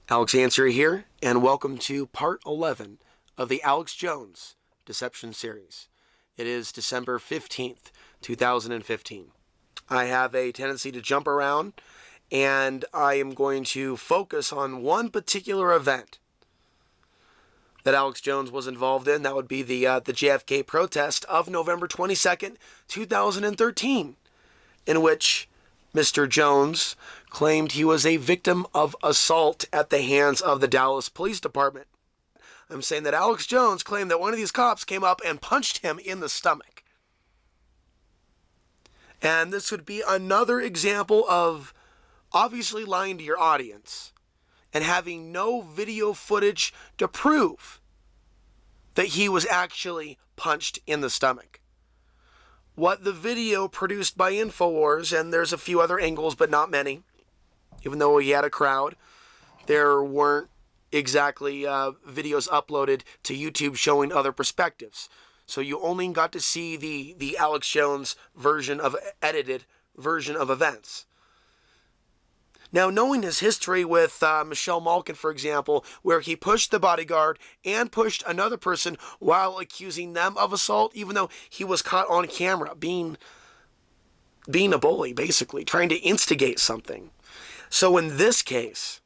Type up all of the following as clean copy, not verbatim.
Alex Ansary here, and welcome to part 11 of the Alex Jones Deception series. It is December 15th, 2015. I have a tendency to jump around, and I am going to focus on one particular event that Alex Jones was involved in. That would be the JFK protest of November 22nd, 2013, in which Mr. Jones claimed he was a victim of assault at the hands of the Dallas Police Department. I'm saying that Alex Jones claimed that one of these cops came up and punched him in the stomach. And this would be another example of obviously lying to your audience and having no video footage to prove that he was actually punched in the stomach. What the video produced by InfoWars, and there's a few other angles, but not many, even though he had a crowd, there weren't exactly videos uploaded to YouTube showing other perspectives. So you only got to see the Alex Jones version of edited version of events. Now, knowing his history with Michelle Malkin, for example, where he pushed the bodyguard and pushed another person while accusing them of assault, even though he was caught on camera being a bully, basically, trying to instigate something. So in this case,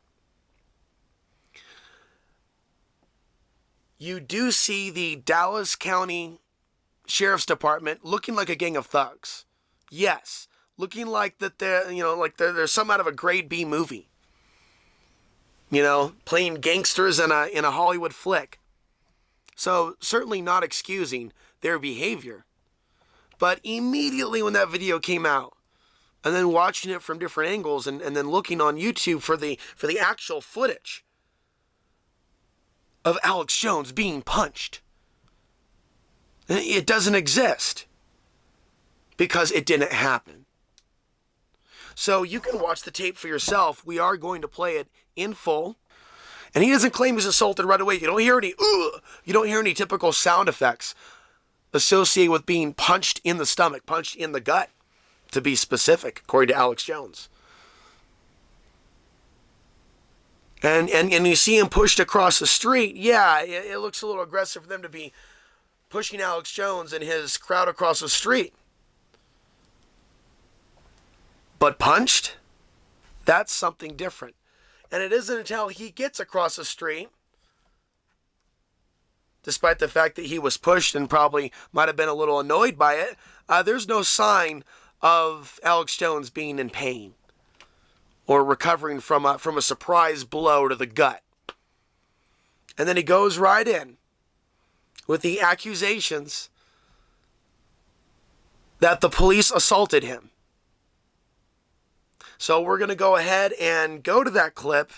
you do see the Dallas County Sheriff's Department looking like a gang of thugs. Yes. Looking like that they're some out of a grade B movie. Playing gangsters in a Hollywood flick. So certainly not excusing their behavior. But immediately when that video came out, and then watching it from different angles, and then looking on YouTube for the actual footage of Alex Jones being punched, it doesn't exist because it didn't happen. So you can watch the tape for yourself. We are going to play it in full. And he doesn't claim he's assaulted right away. You don't hear any typical sound effects associated with being punched in the stomach, punched in the gut, to be specific, according to Alex Jones. And you see him pushed across the street. Yeah, it looks a little aggressive for them to be pushing Alex Jones and his crowd across the street. But punched? That's something different. And it isn't until he gets across the street, despite the fact that he was pushed and probably might have been a little annoyed by it, there's no sign of Alex Jones being in pain or recovering from a surprise blow to the gut. And then he goes right in with the accusations that the police assaulted him. So we're going to go ahead and go to that clip,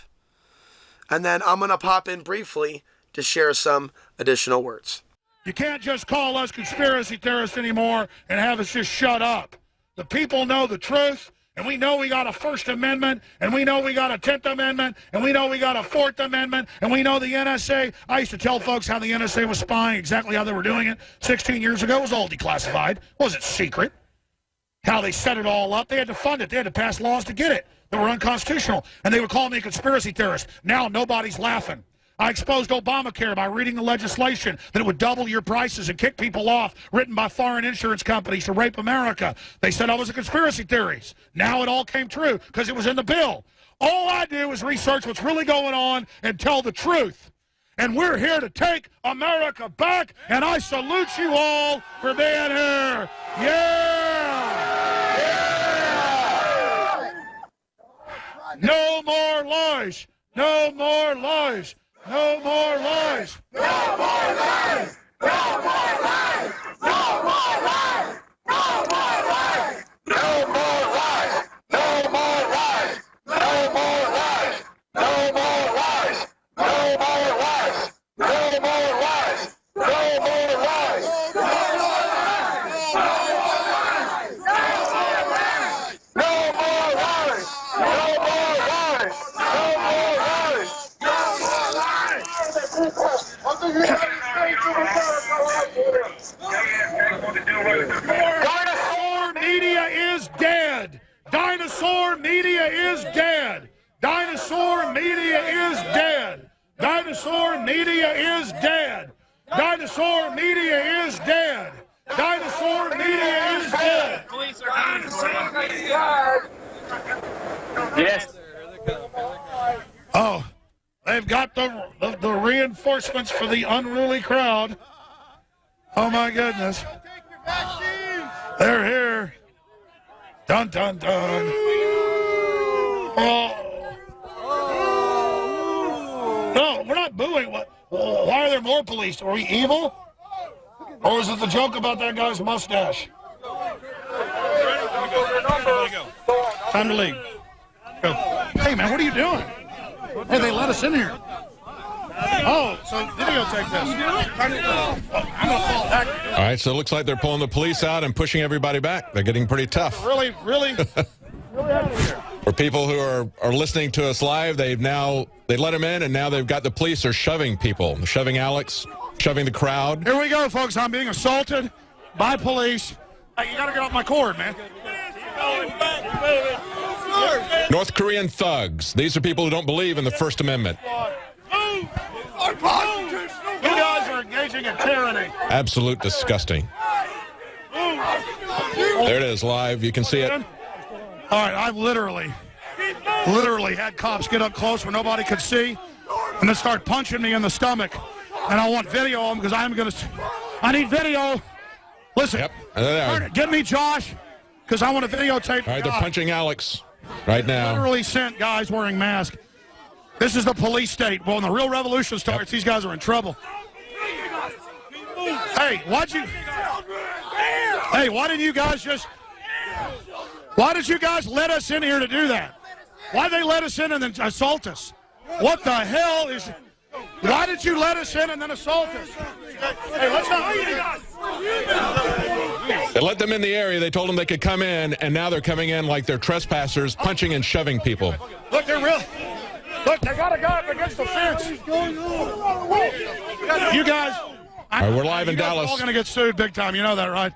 and then I'm going to pop in briefly to share some additional words. You can't just call us conspiracy theorists anymore and have us just shut up. The people know the truth, and we know we got a First Amendment, and we know we got a 10th Amendment, and we know we got a 4th Amendment, and we know the NSA. I used to tell folks how the NSA was spying, exactly how they were doing it 16 years ago. It was all declassified. It wasn't secret. How they set it all up. They had to fund it. They had to pass laws to get it that were unconstitutional. And they would call me a conspiracy theorist. Now nobody's laughing. I exposed Obamacare by reading the legislation that it would double your prices and kick people off, written by foreign insurance companies to rape America. They said I was a conspiracy theorist. Now it all came true because it was in the bill. All I do is research what's really going on and tell the truth. And we're here to take America back, and I salute you all for being here. Yeah! No more lies. No more lies. No more lies. No more lies. No more lies. No more lies. No more lies. No more lies. No more lies. No more lies. No more lies. No more lies. No more lies. No more lies. No more lies. No more lies. No more lies. No more lies. No more lies. Our media is dead. Dinosaur media is dead. Dinosaur media is dead. Dinosaur media is dead. Yes. Oh, they've got the reinforcements for the unruly crowd. Oh, my goodness. They're here. Dun, dun, dun. Oh. No, we're not booing. Why are there more police? Are we evil? Or is it the joke about that guy's mustache? Time to leave. Go. Hey, man, what are you doing? Hey, they let us in here. Oh, so videotape this. I'm going to fall back. All right, so it looks like they're pulling the police out and pushing everybody back. They're getting pretty tough. Really For people who are listening to us live, they let them in, and now they've got the police are shoving people. They're shoving Alex, shoving the crowd. Here we go, folks. I'm being assaulted by police. Hey, you got to get off my cord, man. North Korean thugs. These are people who don't believe in the First Amendment. You guys are engaging in tyranny. Absolute disgusting. There it is, live. You can see it. All right, I've literally had cops get up close where nobody could see and then start punching me in the stomach. And I want video of them because I need video. Listen, Yep. All get me Josh because I want to videotape. right, they're punching Alex right now. Literally sent guys wearing masks. This is the police state. Well, when the real revolution starts, these guys are in trouble. Hey, why did you guys let us in here to do that? Why did they let us in and then assault us? What the hell is... Why did you let us in and then assault us? Hey, let's not... They let them in the area. They told them they could come in, and now they're coming in like they're trespassers, punching and shoving people. Look, they're real... Look, they got a guy up against the fence. You guys... All right, we're live in Dallas. We're all going to get sued big time. You know that, right?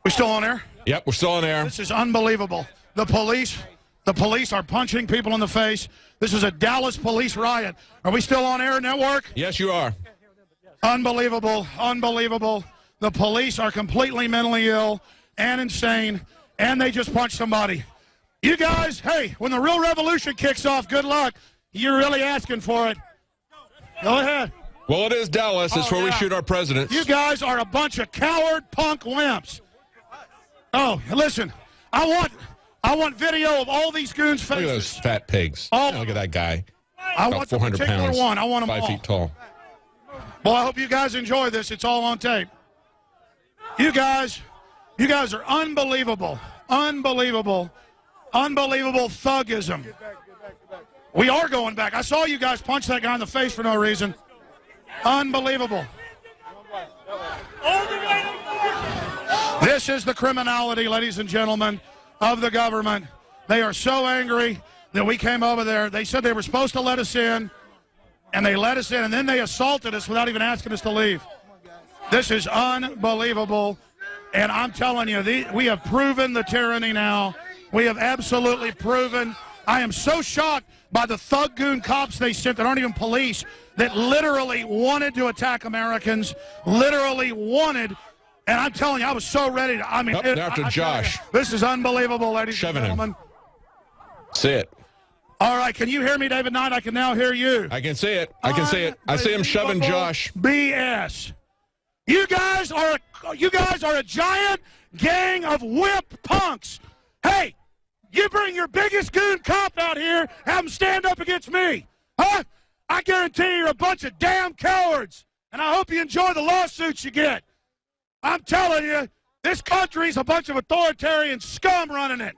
We still on air? Yep, we're still on air. This is unbelievable. The police are punching people in the face. This is a Dallas police riot. Are we still on air, network? Yes, you are. Unbelievable, unbelievable. The police are completely mentally ill and insane, and they just punched somebody. You guys, hey, when the real revolution kicks off, good luck. You're really asking for it. Go ahead. Well, it is Dallas. It's where we shoot our presidents. You guys are a bunch of coward punk wimps. Oh, listen, I want video of all these goons' faces. Look at those fat pigs. Look at that guy. I About want the 400 particular pounds. one. I want them 5 all. feet tall. Well, I hope you guys enjoy this. It's all on tape. You guys are unbelievable. Unbelievable thugism. We are going back. I saw you guys punch that guy in the face for no reason. Unbelievable. This is the criminality, ladies and gentlemen, of the government. They are so angry that we came over there. They said they were supposed to let us in, and they let us in, and then they assaulted us without even asking us to leave. This is unbelievable, and I'm telling you, we have proven the tyranny now. We have absolutely proven. I am so shocked by the thug goon cops they sent that aren't even police, that literally wanted to attack Americans, literally wanted. And I'm telling you, I was so ready to. I mean, after Josh. This is unbelievable, ladies Shoving and gentlemen. See it. All right, can you hear me, David Knight? I can now hear you. I can see it. I can see it. I see him shoving Josh. BS. You guys are a giant gang of whip punks. Hey, you bring your biggest goon cop out here, have him stand up against me. Huh? I guarantee you're a bunch of damn cowards. And I hope you enjoy the lawsuits you get. I'm telling you, this country's a bunch of authoritarian scum running it.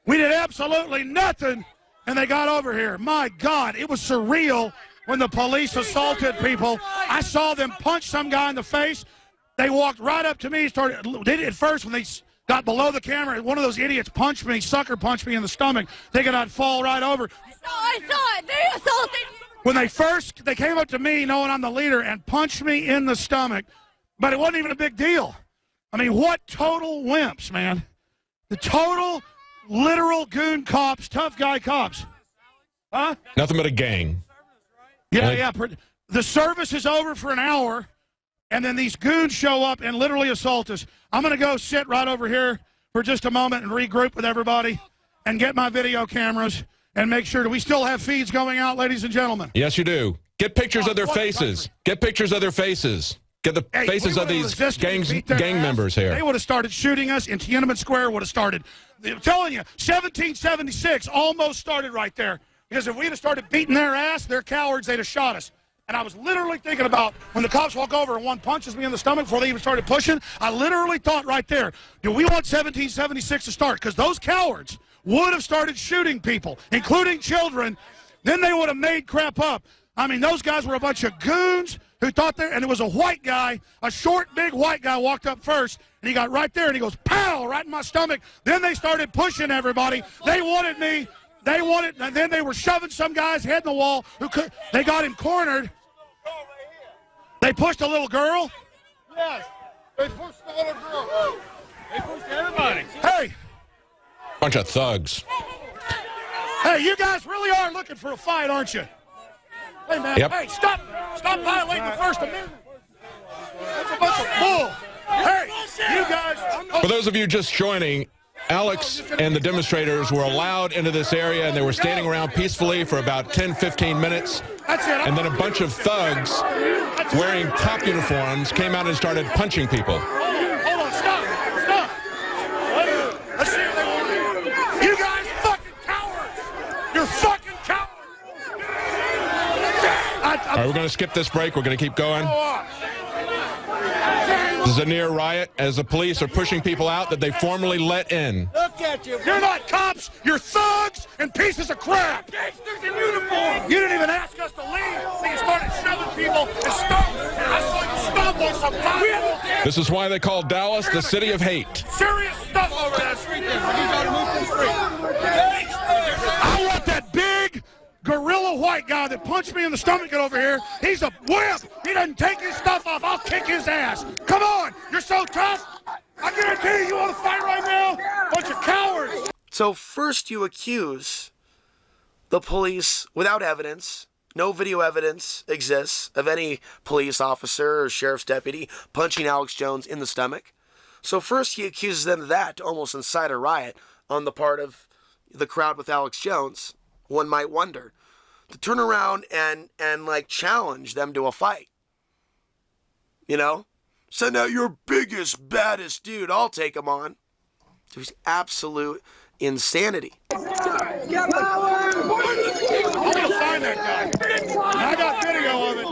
We did absolutely nothing, and they got over here. My God, it was surreal when the police assaulted people. I saw them punch some guy in the face. They walked right up to me. They did at first when they got below the camera. One of those idiots punched me, sucker punched me in the stomach, thinking I'd fall right over. I saw it. They assaulted me. When they came up to me knowing I'm the leader and punched me in the stomach, but it wasn't even a big deal. I mean, what total wimps, man. The total, literal goon cops, tough guy cops. Huh? Nothing but a gang. Yeah, yeah. The service is over for an hour, and then these goons show up and literally assault us. I'm going to go sit right over here for just a moment and regroup with everybody and get my video cameras and make sure. Do we still have feeds going out, ladies and gentlemen? Yes, you do. Get pictures of their faces. Get pictures of their faces. Get the faces of these gang members here. They would have started shooting us, and Tiananmen Square would have started. I'm telling you, 1776 almost started right there. Because if we'd have started beating their ass, they're cowards, they'd have shot us. And I was literally thinking about when the cops walk over and one punches me in the stomach before they even started pushing, I literally thought right there, do we want 1776 to start? Because those cowards would have started shooting people, including children. Then they would have made crap up. I mean, those guys were a bunch of goons who thought and it was a white guy, a short, big white guy walked up first, and he got right there, and he goes, pow, right in my stomach. Then they started pushing everybody. They wanted me. And then they were shoving some guy's head in the wall. They got him cornered. They pushed a little girl. Yes, they pushed the little girl. They pushed everybody. Hey. Bunch of thugs. Hey, you guys really are looking for a fight, aren't you? Hey, man, hey, stop violating the First Amendment. That's a bunch of bull. Hey, you guys. For those of you just joining, Alex and the demonstrators were allowed into this area, and they were standing around peacefully for about 10, 15 minutes. And then a bunch of thugs wearing cop uniforms came out and started punching people. Hold on, stop. Let's see what they want to do. You guys fucking cowards. You're fucking cowards. All right, we're going to skip this break. We're going to keep going. This is a near riot as the police are pushing people out that they formally let in. Look at you. You're not cops. You're thugs and pieces of crap. Gangsters in uniform. You didn't even ask us to leave. So you started shoving people and I saw you stomp on some people. This is why they call Dallas the city of hate. Serious stuff over that street there. I want that big gorilla white guy that punched me in the stomach get over here. He's a wimp. He doesn't take his stuff off. I'll kick his ass. Come on. You're so tough. I guarantee you want to fight right now? Bunch of cowards. So first you accuse the police without evidence. No video evidence exists of any police officer or sheriff's deputy punching Alex Jones in the stomach. So first he accuses them of that to almost incite a riot on the part of the crowd with Alex Jones. One might wonder, to turn around and like challenge them to a fight. You know? Send out your biggest, baddest dude. I'll take him on. So it's absolute insanity. I'm going to find that guy. I got video of it.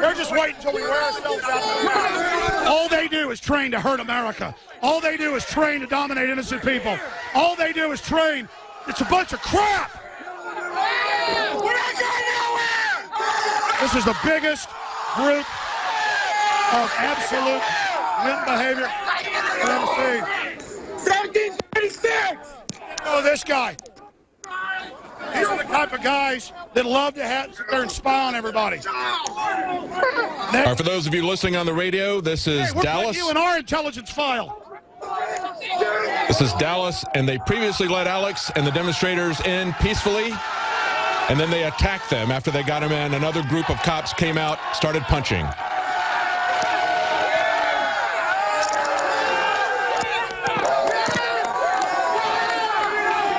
They're just waiting until we wear ourselves out. All they do is train to hurt America. All they do is train to dominate innocent people. All they do is train. It's a bunch of crap. We're not going nowhere. This is the biggest group of absolute limp behavior I've ever seen. 1776. Oh, this guy. These are the type of guys that love to sit there and spy on everybody. For those of you listening on the radio, this is we're Dallas. putting you in our intelligence file. This is Dallas, and they previously let Alex and the demonstrators in peacefully, and then they attacked them after they got him in. Another group of cops came out, started punching.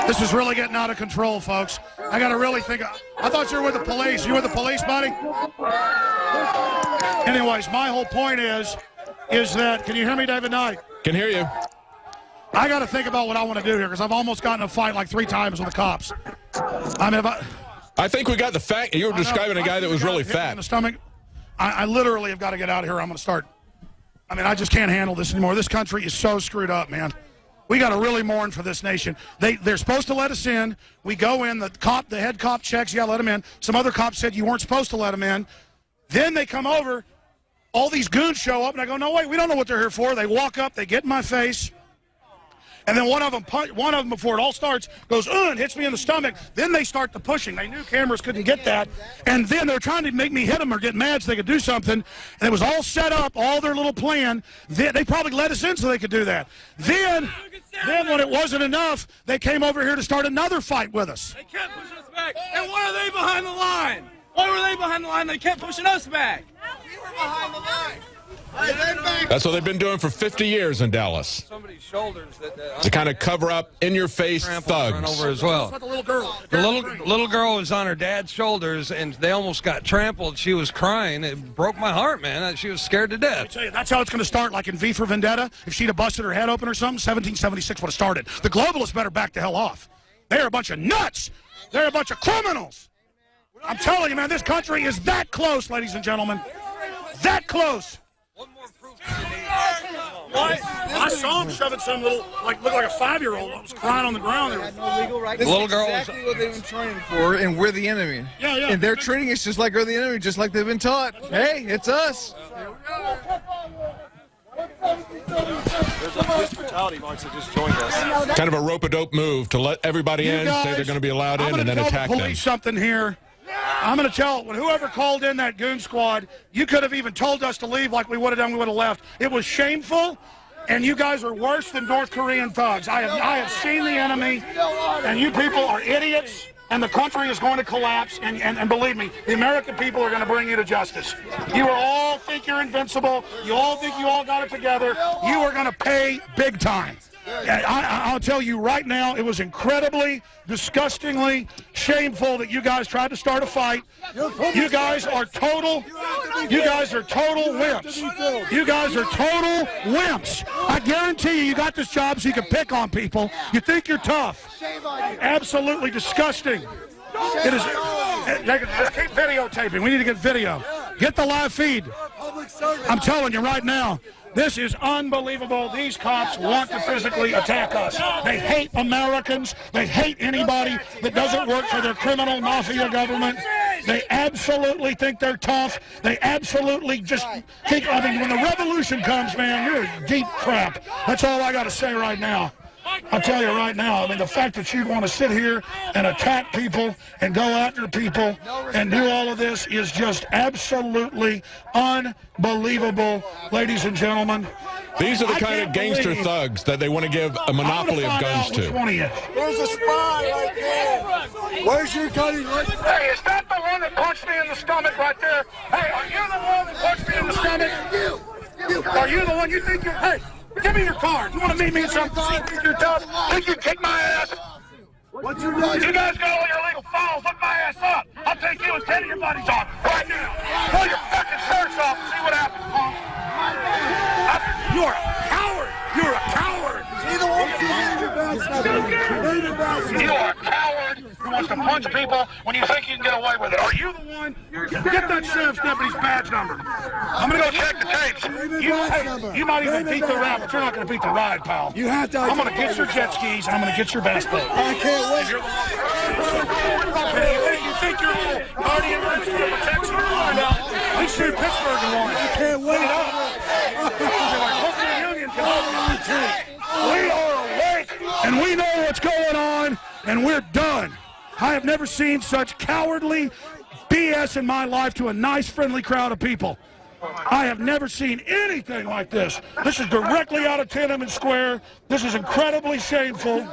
This is really getting out of control, folks. I got to really think. I thought you were with the police. You with the police, buddy? Anyways, my whole point is that, can you hear me, David Knight? Can hear you. I got to think about what I want to do here because I've almost gotten in a fight like 3 times with the cops. I mean, I think we got the fact. You were describing a guy that was really fat. In the stomach. I literally have got to get out of here. I'm going to start. I mean, I just can't handle this anymore. This country is so screwed up, man. We got to really mourn for this nation. They're supposed to let us in. We go in. The head cop checks. Yeah, let them in. Some other cops said you weren't supposed to let them in. Then they come over. All these goons show up, and I go, no, wait, we don't know what they're here for. They walk up. They get in my face. And then one of them, before it all starts, goes, and hits me in the stomach. Then they start the pushing. They knew cameras couldn't get that. And then they're trying to make me hit them or get mad so they could do something. And it was all set up, all their little plan. They probably let us in so they could do that. Then when it wasn't enough, they came over here to start another fight with us. They kept pushing us back. And why are they behind the line? Why were they behind the line? They kept pushing us back. We were behind the line. That's what they've been doing for 50 years in Dallas. Somebody's shoulders To kind of cover up in-your-face thugs. over as well. The little girl. The little girl was on her dad's shoulders, and they almost got trampled. She was crying. It broke my heart, man. She was scared to I death. tell you, that's how it's going to start, like in V for Vendetta. If she'd have busted her head open or something, 1776 would have started. The globalists better back the hell off. They're a bunch of nuts. They're a bunch of criminals. I'm telling you, man, this country is that close, ladies and gentlemen. That close. One more proof. I saw him shoving some little, looked like a 5-year-old that was crying on the ground. The little girl was exactly what they've been training for, and we're the enemy. Yeah. And they're treating us just like we're the enemy, just like they've been taught. Hey, it's us. There's a police brutality march that just joined us. Kind of a rope-a-dope move to let everybody in, say they're going to be allowed in, and then attack them. I'm going to tell the police something here. I'm going to tell whoever called in that goon squad, you could have even told us to leave like we would have done, we would have left. It was shameful, and you guys are worse than North Korean thugs. I have seen the enemy, and you people are idiots, and the country is going to collapse, and believe me, the American people are going to bring you to justice. You all think you're invincible. You all think you all got it together. You are going to pay big time. I'll tell you right now, it was incredibly, disgustingly shameful that you guys tried to start a fight. You guys are total wimps. You guys are total wimps. I guarantee you got this job so you can pick on people. You think you're tough. Absolutely disgusting. It is. Just keep videotaping. We need to get video. Get the live feed. I'm telling you right now. This is unbelievable. These cops want to physically attack us. They hate Americans. They hate anybody that doesn't work for their criminal mafia government. They absolutely think they're tough. They absolutely just think, when the revolution comes, man, you're deep crap. That's all I got to say right now. I'll tell you right now, the fact that you'd want to sit here and attack people and go after people and do all of this is just absolutely unbelievable, ladies and gentlemen. These are the kind of gangster thugs that they want to give a monopoly of guns to. There's a spy right there. Where's your gun? Hey, is that the one that punched me in the stomach right there? Hey, are you the one that punched me in the stomach? Are you the one you think you're... Hey, give me your card. You want to meet me in some... Think you're tough? Think you kick my ass? What you doing? You guys got all your legal files. Look my ass up. I'll take you and 10 of your buddies on right now. Pull your fucking shirts off and see what happens, punk. You're a coward. You're a coward. You are a coward who wants to punch people when you think you can get away with it. Are you the one? Get that sheriff's deputy's badge number. I'm going to go check the tapes. You might even beat the rap, but you're not going to beat the ride, pal. You have to. I'm going to get your jet skis, and I'm going to get your bass boat. I can't wait. You think you're a little guardian that's going to protect you? At least you're in Pittsburgh and won. I can't wait. We are awake, and we know what's going on, and we're done. I have never seen such cowardly BS in my life to a nice, friendly crowd of people. I have never seen anything like this. This is directly out of Tiananmen Square. This is incredibly shameful.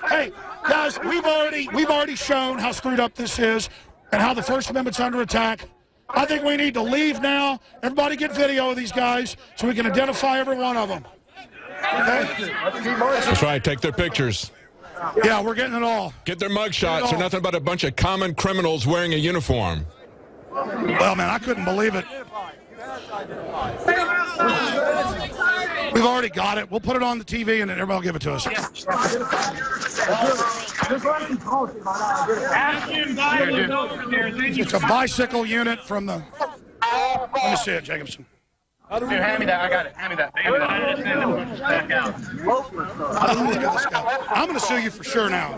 Hey, guys, we've already shown how screwed up this is and how the First Amendment's under attack. I think we need to leave now. Everybody get video of these guys so we can identify every one of them. Okay? That's right. Take their pictures. Yeah, we're getting it all. Get their mug shots. They're nothing but a bunch of common criminals wearing a uniform. Well, man, I couldn't believe it. We've already got it. We'll put it on the TV and then everybody will give it to us. It's a bicycle unit from the... Let me see it, Jacobson. Here, hand me that. I got it. Hand me that. Hand me that. Back out. Look at this guy. I'm going to sue you for sure now.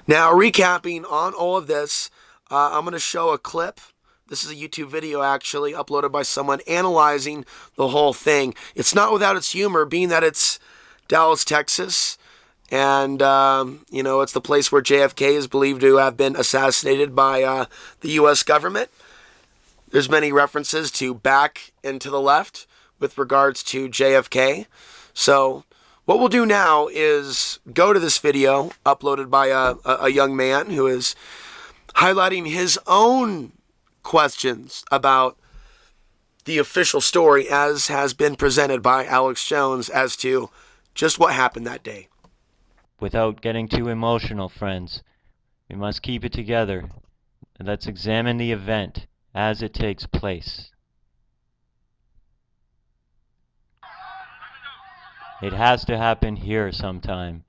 Now, recapping on all of this, I'm going to show a clip This is a YouTube video actually uploaded by someone analyzing the whole thing. It's not without its humor, being that it's Dallas, Texas, and, it's the place where JFK is believed to have been assassinated by the U.S. government. There's many references to back and to the left with regards to JFK. So what we'll do now is go to this video uploaded by a young man who is highlighting his own questions about the official story as has been presented by Alex Jones as to just what happened that day. Without getting too emotional, friends, we must keep it together. Let's examine the event as it takes place. It has to happen here sometime.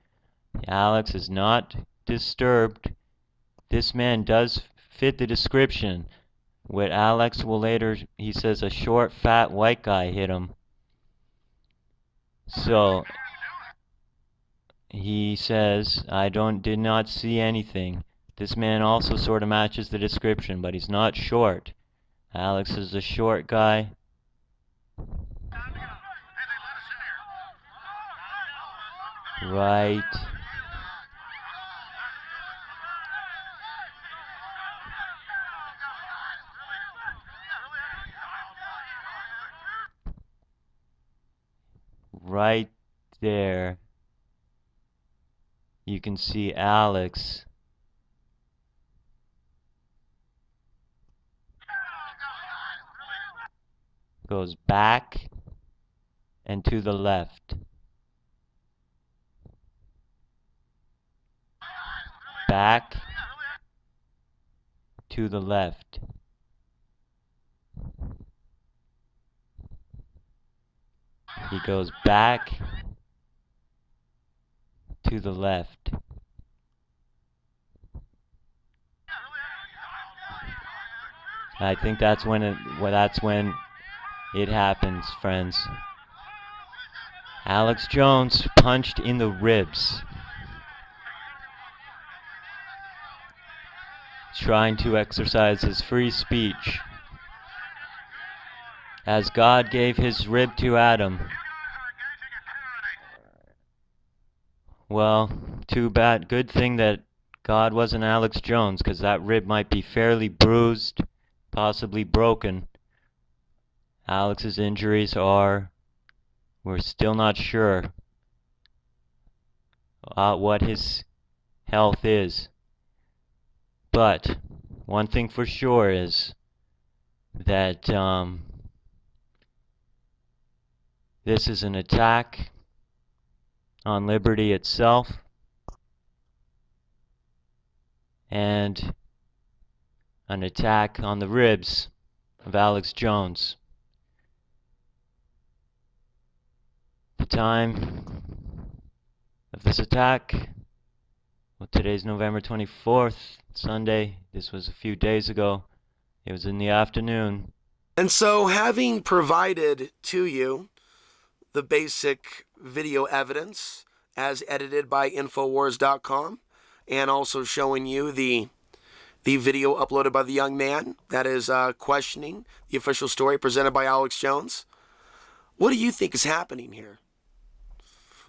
Alex is not disturbed. This man does fit the description. What Alex will later, he says a short, fat, white guy hit him. So he says, did not see anything. This man also sort of matches the description, but he's not short. Alex is a short guy. Right. Right there. You can see Alex. Goes back and to the left. Back to the left. He goes back to the left. I think that's when it happens, friends. Alex Jones punched in the ribs, trying to exercise his free speech. As God gave his rib to Adam. Well, too bad. Good thing that God wasn't Alex Jones, because that rib might be fairly bruised, possibly broken. Alex's injuries we're still not sure what his health is. But one thing for sure is that this is an attack on liberty itself, and an attack on the ribs of Alex Jones. The time of this attack, well, today's November 24th, Sunday. This was a few days ago. It was in the afternoon. And so, having provided to you the basic video evidence as edited by Infowars.com, and also showing you the video uploaded by the young man that is questioning the official story presented by Alex Jones, what do you think is happening here?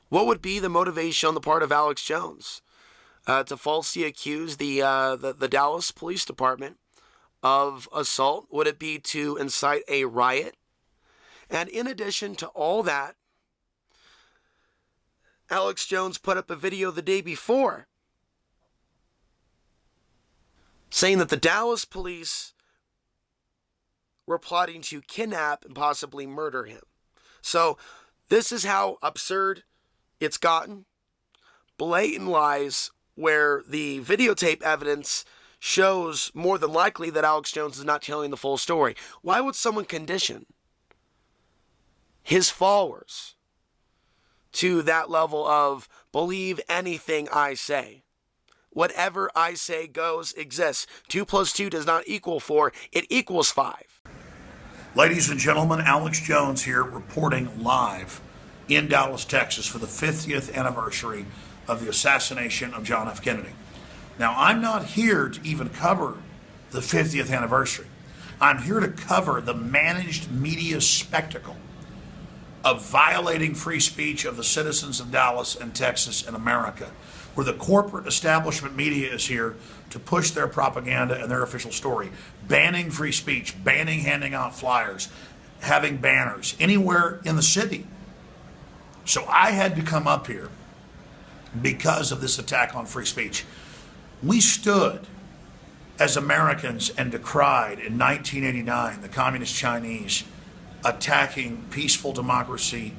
What would be the motivation on the part of Alex Jones to falsely accuse the Dallas Police Department of assault? Would it be to incite a riot? And in addition to all that, Alex Jones put up a video the day before saying that the Dallas police were plotting to kidnap and possibly murder him. So this is how absurd it's gotten. Blatant lies where the videotape evidence shows more than likely that Alex Jones is not telling the full story. Why would someone condition his followers to that level of believe anything I say? Whatever I say goes, exists. 2 + 2 does not equal 4. It equals 5. Ladies and gentlemen, Alex Jones here reporting live in Dallas, Texas for the 50th anniversary of the assassination of John F. Kennedy. Now, I'm not here to even cover the 50th anniversary. I'm here to cover the managed media spectacle of violating free speech of the citizens of Dallas and Texas and America, where the corporate establishment media is here to push their propaganda and their official story, banning free speech, banning handing out flyers, having banners anywhere in the city. So I had to come up here because of this attack on free speech. We stood as Americans and decried in 1989 the communist Chinese attacking peaceful democracy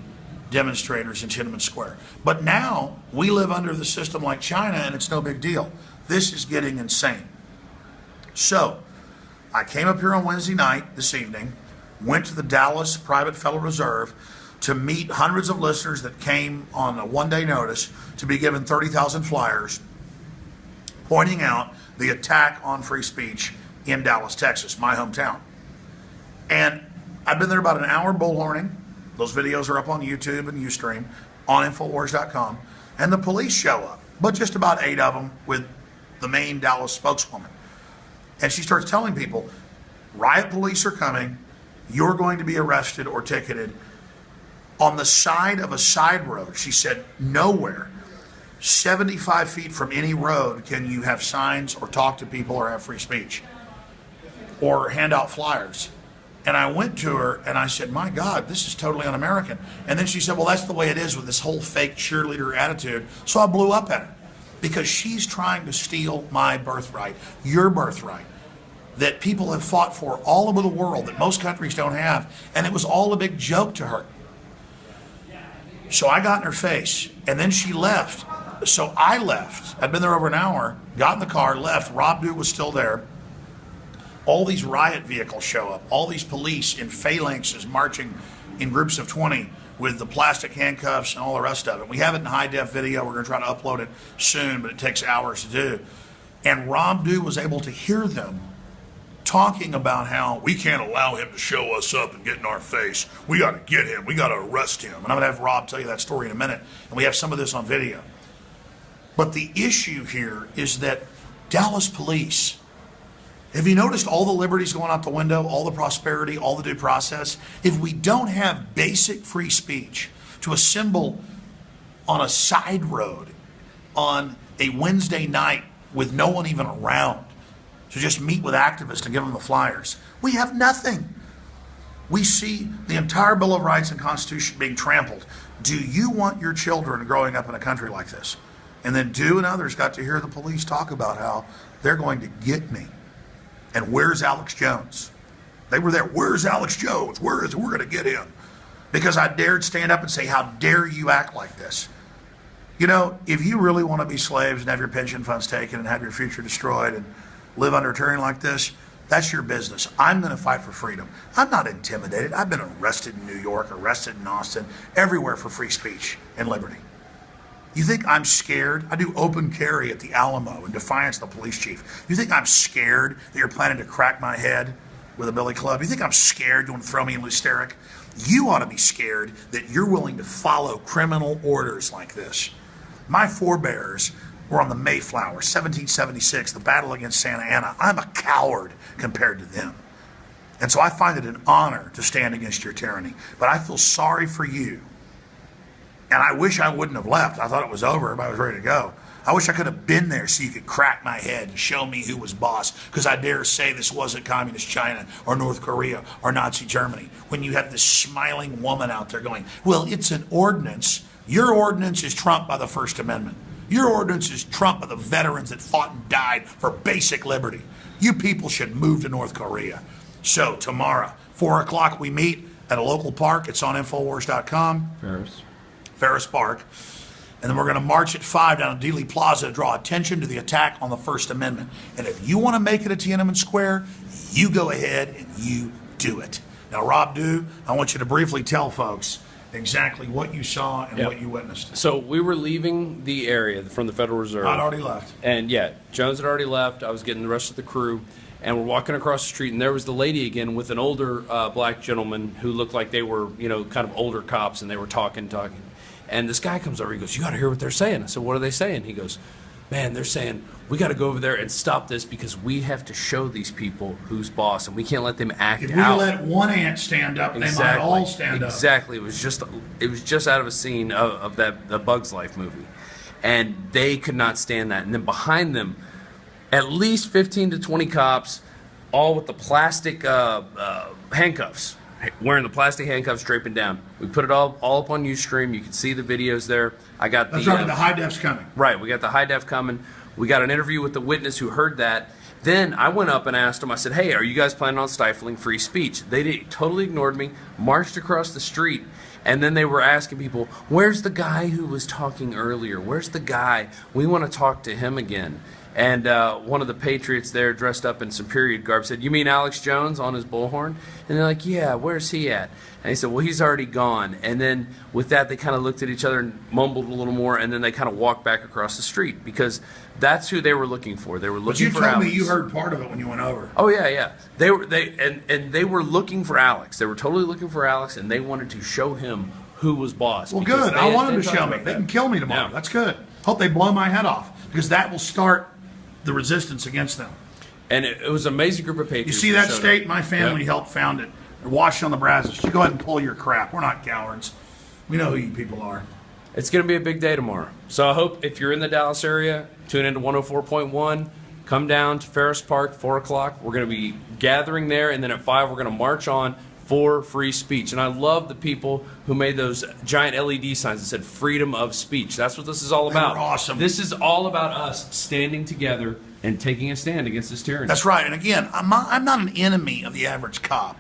demonstrators in Tiananmen Square. But now we live under the system like China, and it's no big deal. This is getting insane. So I came up here on Wednesday night this evening, went to the Dallas Private Federal Reserve to meet hundreds of listeners that came on a one-day notice to be given 30,000 flyers pointing out the attack on free speech in Dallas, Texas, my hometown. And I've been there about an hour bullhorning. Those videos are up on YouTube and Ustream, on Infowars.com. And the police show up, but just about 8 of them with the main Dallas spokeswoman. And she starts telling people, riot police are coming. You're going to be arrested or ticketed. On the side of a side road, she said, nowhere, 75 feet from any road can you have signs or talk to people or have free speech or hand out flyers. And I went to her and I said, my God, this is totally un-American. And then she said, well, that's the way it is with this whole fake cheerleader attitude. So I blew up at her because she's trying to steal my birthright, your birthright, that people have fought for all over the world that most countries don't have. And it was all a big joke to her. So I got in her face, and then she left. So I left. I'd been there over an hour, got in the car, left. Rob Dew was still there. All these riot vehicles show up. All these police in phalanxes marching in groups of 20 with the plastic handcuffs and all the rest of it. We have it in high-def video. We're going to try to upload it soon, but it takes hours to do. And Rob Dew was able to hear them talking about how we can't allow him to show us up and get in our face. We got to get him. We got to arrest him. And I'm going to have Rob tell you that story in a minute. And we have some of this on video. But the issue here is that Dallas police, have you noticed all the liberties going out the window, all the prosperity, all the due process? If we don't have basic free speech to assemble on a side road on a Wednesday night with no one even around, to just meet with activists and give them the flyers, we have nothing. We see the entire Bill of Rights and Constitution being trampled. Do you want your children growing up in a country like this? And then Dew and others got to hear the police talk about how they're going to get me. And where's Alex Jones? They were there. Where's Alex Jones? Where is it? We're going to get him. Because I dared stand up and say, how dare you act like this? You know, if you really want to be slaves and have your pension funds taken and have your future destroyed and live under tyranny like this, that's your business. I'm going to fight for freedom. I'm not intimidated. I've been arrested in New York, arrested in Austin, everywhere for free speech and liberty. You think I'm scared? I do open carry at the Alamo in defiance of the police chief. You think I'm scared that you're planning to crack my head with a billy club? You think I'm scared you want to throw me in Lusteric? You ought to be scared that you're willing to follow criminal orders like this. My forebears were on the Mayflower, 1776, the battle against Santa Anna. I'm a coward compared to them. And so I find it an honor to stand against your tyranny. But I feel sorry for you. And I wish I wouldn't have left. I thought it was over. Everybody was ready to go. I wish I could have been there so you could crack my head and show me who was boss. Because I dare say this wasn't communist China or North Korea or Nazi Germany. When you have this smiling woman out there going, well, it's an ordinance. Your ordinance is trumped by the First Amendment. Your ordinance is trumped by the veterans that fought and died for basic liberty. You people should move to North Korea. So tomorrow, 4 o'clock, we meet at a local park. It's on Infowars.com. Ferris Park. And then we're going to march at 5 down to Dealey Plaza to draw attention to the attack on the First Amendment. And if you want to make it at Tiananmen Square, you go ahead and you do it. Now, Rob Dew, I want you to briefly tell folks exactly what you saw and what you witnessed. So we were leaving the area from the Federal Reserve. I'd already left. And yeah, Jones had already left. I was getting the rest of the crew. And we're walking across the street, and there was the lady again with an older black gentleman who looked like they were, you know, kind of older cops, and they were talking. And this guy comes over, he goes, you got to hear what they're saying. I said, what are they saying? He goes, man, they're saying, we got to go over there and stop this because we have to show these people who's boss, and we can't let them act If out. we let one ant stand up, they might all stand up. Exactly. It was just out of a scene of the Bug's Life movie. And they could not stand that. And then behind them, at least 15 to 20 cops, all with the plastic handcuffs, wearing the plastic handcuffs, draping down. We put it all up on Ustream. You can see the videos there. I got That's right, the high def's coming. Right, we got the high def coming. We got an interview with the witness who heard that. Then I went up and asked them, I said, hey, are you guys planning on stifling free speech? They totally ignored me, marched across the street, and then they were asking people, where's the guy who was talking earlier? Where's the guy? We want to talk to him again. And one of the patriots there, dressed up in some period garb, said, you mean Alex Jones on his bullhorn? And they're like, yeah, where's he at? And he said, well, he's already gone. And then with that, they kind of looked at each other and mumbled a little more, and then they kind of walked back across the street because that's who they were looking for. They were looking for Alex. But you told me you heard part of it when you went over. Oh, yeah. They were looking for Alex. They were totally looking for Alex, and they wanted to show him who was boss. Well, good. I want them to show me. They can kill me tomorrow. Yeah. That's good. Hope they blow my head off because that will start the resistance against them. And it was an amazing group of patriots. You see that state? My family helped found it. They're washed on the Brazos. You go ahead and pull your crap. We're not cowards. We know who you people are. It's going to be a big day tomorrow. So I hope if you're in the Dallas area, tune into 104.1. Come down to Ferris Park, 4 o'clock. We're going to be gathering there, and then at 5 we're going to march on for free speech. And I love the people who made those giant LED signs that said freedom of speech. That's what this is all about. They're awesome. This is all about us standing together and taking a stand against this tyranny. That's right. And again, I'm not an enemy of the average cop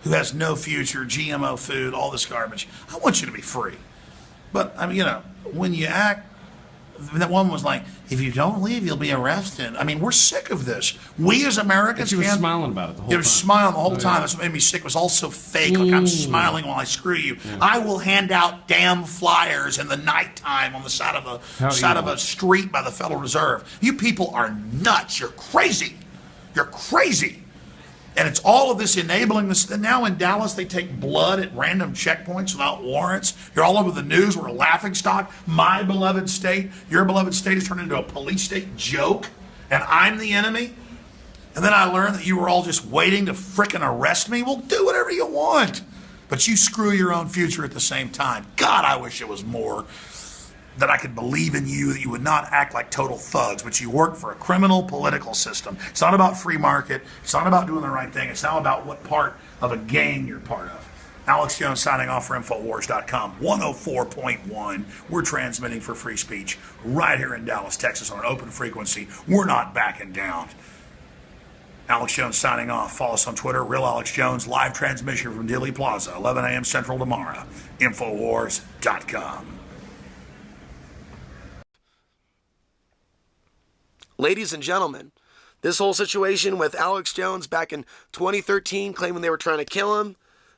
who has no future, GMO food, all this garbage. I want you to be free. But, I mean, when you act, that one was like, if you don't leave, you'll be arrested. I mean, we're sick of this. We as Americans She was smiling about it the whole time. You were smiling the whole time. That's what made me sick. It was all so fake. Like, I'm smiling while I screw you. Yeah. I will hand out damn flyers in the nighttime on the side of a street by the Federal Reserve. You people are nuts. You're crazy. You're crazy. And it's all of this enabling this. And now in Dallas, they take blood at random checkpoints without warrants. You're all over the news. We're a laughingstock. My beloved state, your beloved state has turned into a police state joke. And I'm the enemy. And then I learned that you were all just waiting to frickin' arrest me. Well, do whatever you want. But you screw your own future at the same time. God, I wish it was more that I could believe in you, that you would not act like total thugs, but you work for a criminal political system. It's not about free market. It's not about doing the right thing. It's now about what part of a gang you're part of. Alex Jones signing off for Infowars.com. 104.1. We're transmitting for free speech right here in Dallas, Texas on an open frequency. We're not backing down. Alex Jones signing off. Follow us on Twitter, Real Alex Jones. Live transmission from Dealey Plaza, 11 a.m. Central tomorrow. Infowars.com. Ladies and gentlemen, this whole situation with Alex Jones back in 2013, claiming they were trying to kill him,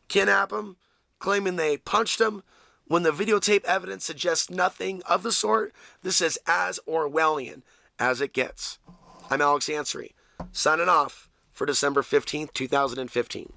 kidnap him, claiming they punched him, when the videotape evidence suggests nothing of the sort, this is as Orwellian as it gets. I'm Alex Ansary, signing off for December 15th, 2015.